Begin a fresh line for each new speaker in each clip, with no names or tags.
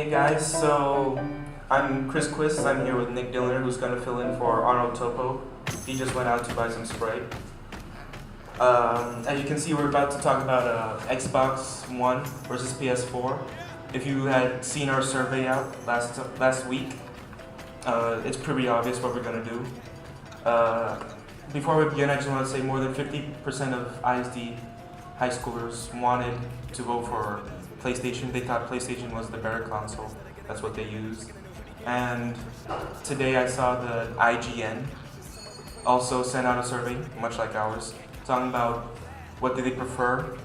Hey guys, so I'm Chris Quist. I'm here with Nick Dillner, who's going to fill in for Arnold Topo. He just went out to buy some Sprite. As you can see, we're about to talk about Xbox One versus PS4. If you had seen our survey out last week, it's pretty obvious what we're going to do. Before we begin, I just want to say more than 50% of ISD high schoolers wanted to vote for PlayStation. They thought PlayStation was the better console. That's what they used. And today I saw the IGN also sent out a survey, much like ours, talking about what do they prefer,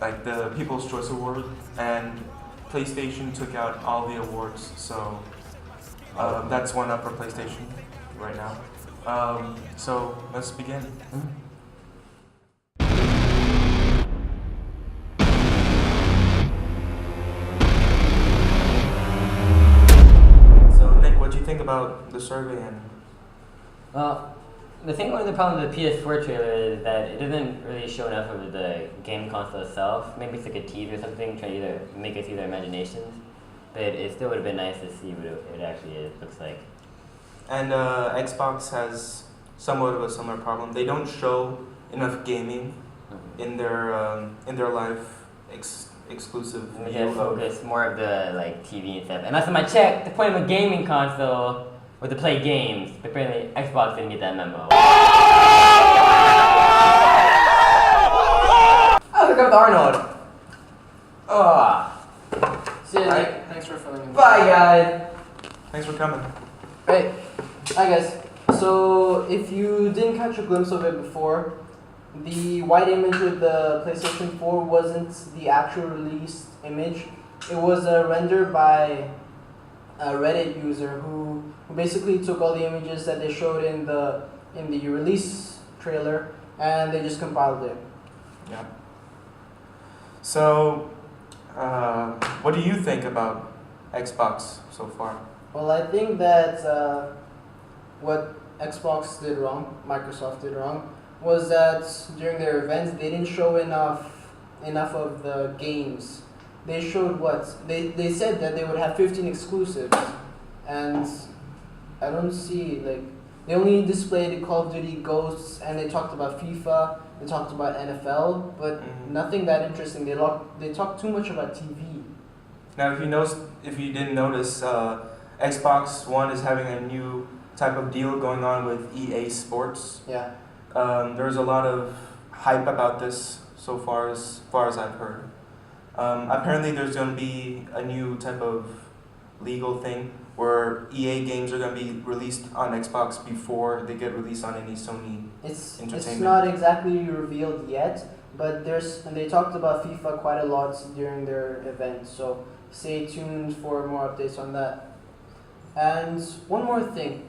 like the People's Choice Award, and PlayStation took out all the awards, so that's one up for PlayStation right now. So let's begin. So Nick, what do you think about the survey? And
Well, one of the problems with the PS4 trailer is that it doesn't really show enough of the game console itself. Maybe it's like a tease or something, trying to either make us use our imaginations. But it still would have been nice to see what it actually looks like.
And Xbox has somewhat of a similar problem. They don't show enough gaming in their live exclusive
We
view
gotta
of-
focus more of the TV and stuff. And last time I checked, the point of a gaming console was to play games. But apparently Xbox didn't get that memo. Oh, look up to Arnold.
See you,
Hi.
Nick. Thanks for filling in.
Bye, guys.
Thanks for coming.
Right. Hi, guys. So, if you didn't catch a glimpse of it before, the white image with the PlayStation 4 wasn't the actual released image. It was a render by a Reddit user who basically took all the images that they showed in the release trailer and they just compiled it.
Yeah. So, what do you think about Xbox so far?
Well, I think that what Xbox did wrong, Microsoft did wrong, was that during their events they didn't show enough of the games. They showed what? They said that they would have 15 exclusives, and I don't see, they only displayed the Call of Duty Ghosts, and they talked about FIFA, they talked about NFL, but nothing that interesting. They talked too much about TV.
Now, if you didn't notice, Xbox One is having a new type of deal going on with EA Sports.
Yeah.
There's a lot of hype about this so far as I've heard. Apparently, there's going to be a new type of legal thing where EA games are going to be released on Xbox before they get released on any Sony
It's
entertainment.
not exactly revealed yet, but they talked about FIFA quite a lot during their event, so stay tuned for more updates on that. And one more thing.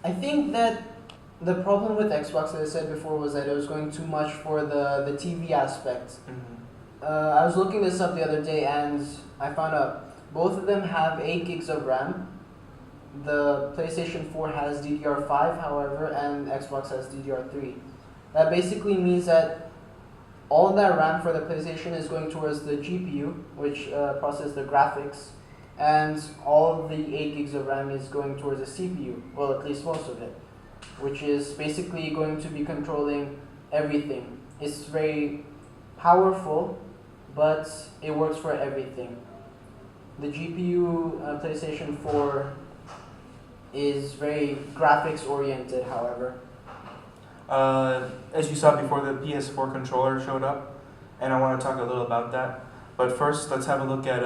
I think that the problem with Xbox, as I said before, was that it was going too much for the TV aspect. I was looking this up the other day and I found out both of them have 8 gigs of RAM. The PlayStation 4 has DDR5, however, and Xbox has DDR3. That basically means that all that RAM for the PlayStation is going towards the GPU, which processes the graphics, and all of the 8 gigs of RAM is going towards the CPU, well, at least most of it, which is basically going to be controlling everything. It's very powerful, but it works for everything. The GPU PlayStation 4 is very graphics oriented, however.
As you saw before, the PS4 controller showed up, and I want to talk a little about that. But first, let's have a look at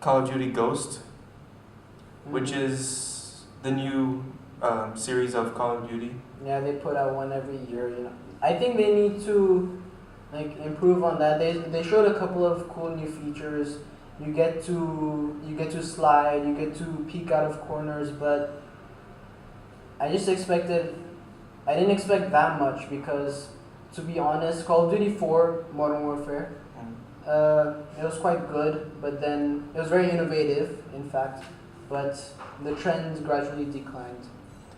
Call of Duty Ghost, which is the new series of Call of Duty.
Yeah, they put out one every year. I think they need to improve on that. They showed a couple of cool new features. You get to slide, you get to peek out of corners, but I didn't expect that much because, to be honest, Call of Duty 4 Modern Warfare, it was quite good, but then it was very innovative, in fact, but the trend gradually declined.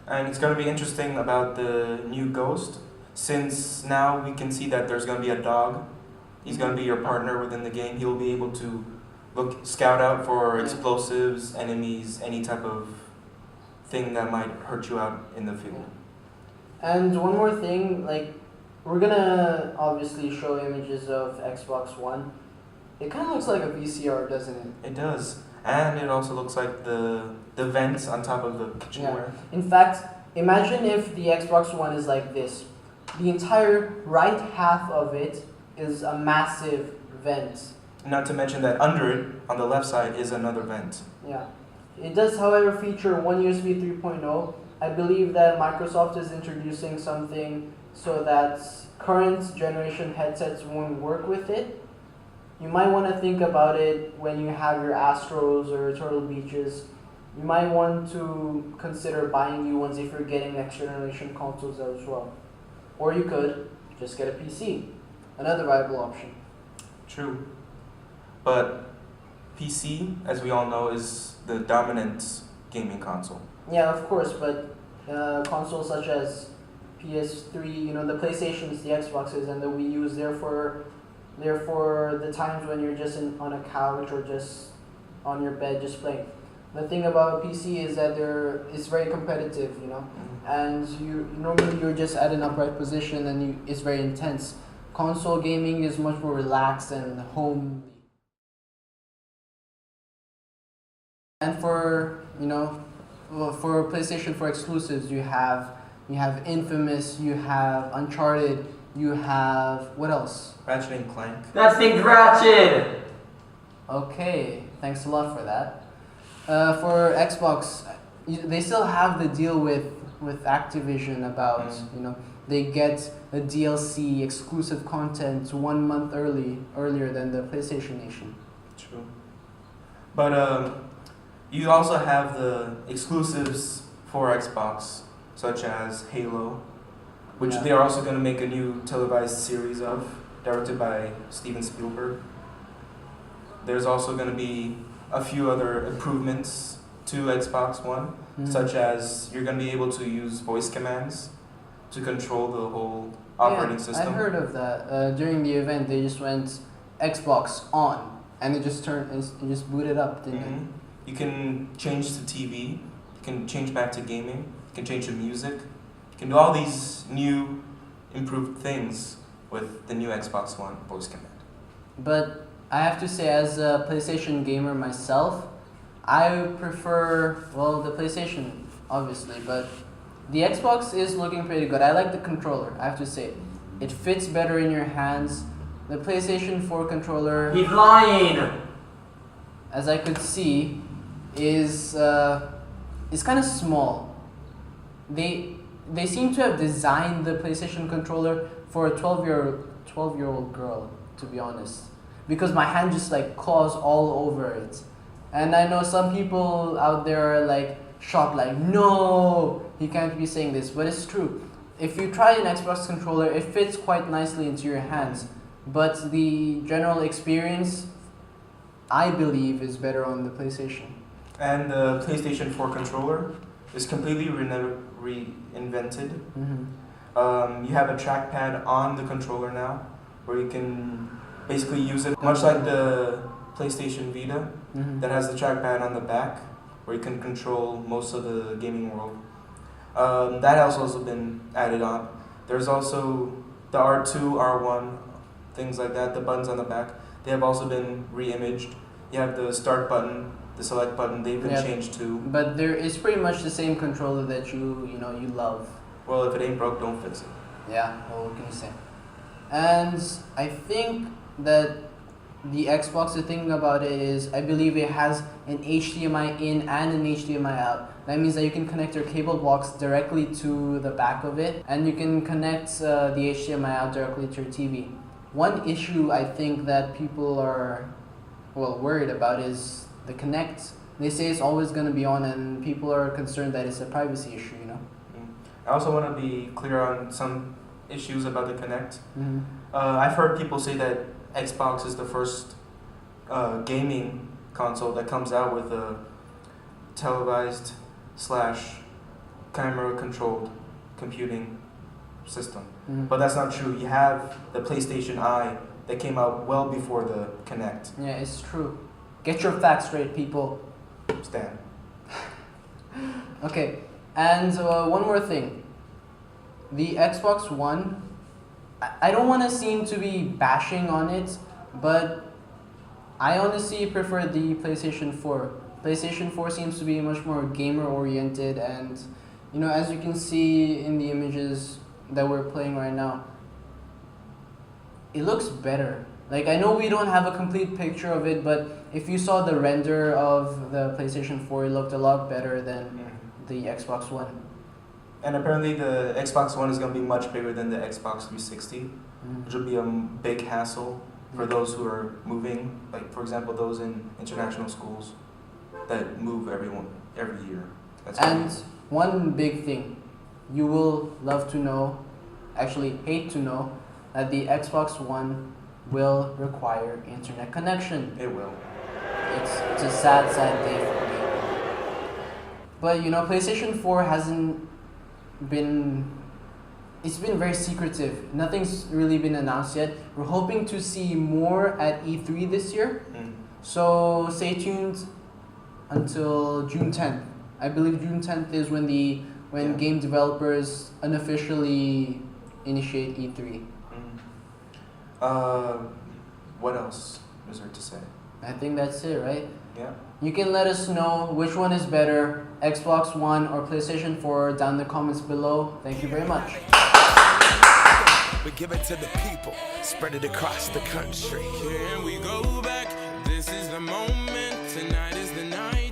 And it's going to be interesting about the new Ghost, since now we can see that there's going to be a dog. He's going to be your partner within the game. He'll be able to scout out for explosives, enemies, any type of thing that might hurt you out in the field.
And one more thing, like, we're gonna obviously show images of Xbox One. It kind of looks like a VCR, doesn't it?
It does, and it also looks like the vents on top of the kitchenware.
In fact, imagine if the Xbox One is like this. The entire right half of it is a massive vent.
Not to mention that under it, on the left side, is another vent.
Yeah. It does, however, feature one USB 3.0. I believe that Microsoft is introducing something so that current generation headsets won't work with it. You might want to think about it when you have your Astros or Turtle Beaches. You might want to consider buying new ones if you're getting next generation consoles as well. Or you could just get a PC, another viable option.
True. But PC, as we all know, is the dominant gaming console.
Yeah, of course, but consoles such as PS3, the PlayStations, the Xboxes, and the Wii U's, therefore the times when you're just on a couch or just on your bed just playing. The thing about PC is that it's very competitive, and you're just at an upright position and it's very intense. Console gaming is much more relaxed and homely. And for PlayStation 4 exclusives, you have Infamous, you have Uncharted, you have what else?
Ratchet and Clank.
That's named Ratchet!
Okay, thanks a lot for that. For Xbox, they still have the deal with Activision about they get a DLC exclusive content 1 month earlier than the PlayStation Nation.
True. But you also have the exclusives for Xbox, such as Halo, which they are also going to make a new televised series of, directed by Steven Spielberg. There's also going to be a few other improvements to Xbox One, such as you're going to be able to use voice commands to control the whole operating system.
I heard of that. During the event, they just went Xbox on, and it just booted up, didn't it?
You can change to TV, you can change back to gaming, you can change to music. You can do all these new improved things with the new Xbox One voice command.
But I have to say, as a PlayStation gamer myself, I prefer, the PlayStation, obviously, but the Xbox is looking pretty good. I like the controller, I have to say. It fits better in your hands. The PlayStation 4 controller...
He's lying!
As I could see, is kind of small. They seem to have designed the PlayStation controller for a 12-year-old girl, to be honest, because my hand just claws all over it. And I know some people out there are shocked, no, he can't be saying this, but it's true. If you try an Xbox controller, it fits quite nicely into your hands, but the general experience, I believe, is better on the PlayStation.
And the PlayStation 4 controller is completely reinvented. You have a trackpad on the controller now, where you can basically use it much like the PlayStation Vita, that has the trackpad on the back, where you can control most of the gaming world. That has also been added on. There's also the R2, R1, things like that, the buttons on the back. They have also been re-imaged. You have the start button, the select button, they've been changed too.
But it's pretty much the same controller that you love.
Well, if it ain't broke, don't fix it.
Yeah, well, what can you say? And I think that the Xbox, the thing about it is, I believe it has an HDMI in and an HDMI out. That means that you can connect your cable box directly to the back of it, and you can connect the HDMI out directly to your TV. One issue I think that people are worried about is the Kinect. They say it's always going to be on, and people are concerned that it's a privacy issue,
I also want to be clear on some issues about the Kinect. I've heard people say that Xbox is the first gaming console that comes out with a televised / camera controlled computing system. But that's not true. You have the PlayStation Eye that came out well before the Kinect.
Yeah, it's true. Get your facts straight, people.
Stan.
Okay, and one more thing. The Xbox One, I don't want to seem to be bashing on it, but I honestly prefer the PlayStation 4. PlayStation 4 seems to be much more gamer oriented, and you know, as you can see in the images that we're playing right now, it looks better. Like, I know we don't have a complete picture of it, but if you saw the render of the PlayStation 4, it looked a lot better than the Xbox One.
And apparently the Xbox One is going to be much bigger than the Xbox 360, which will be a big hassle for those who are moving, like for example those in international schools that move every year.
And one big thing, you will love to know, actually hate to know, that the Xbox One will require internet connection.
It will.
It's a sad, sad day for me. But you know, PlayStation 4 hasn't been, it's been very secretive. Nothing's really been announced yet. We're hoping to see more at E3 this year. So stay tuned until June 10th. I believe June 10th is when game developers unofficially initiate E3.
What else is there to say?
I think that's it, right?
Yeah.
You can let us know which one is better, Xbox One or PlayStation 4, down in the comments below. Thank you very much.
We give it to the people, spread it across the country.
Here we go back. This is the moment. Tonight is the night.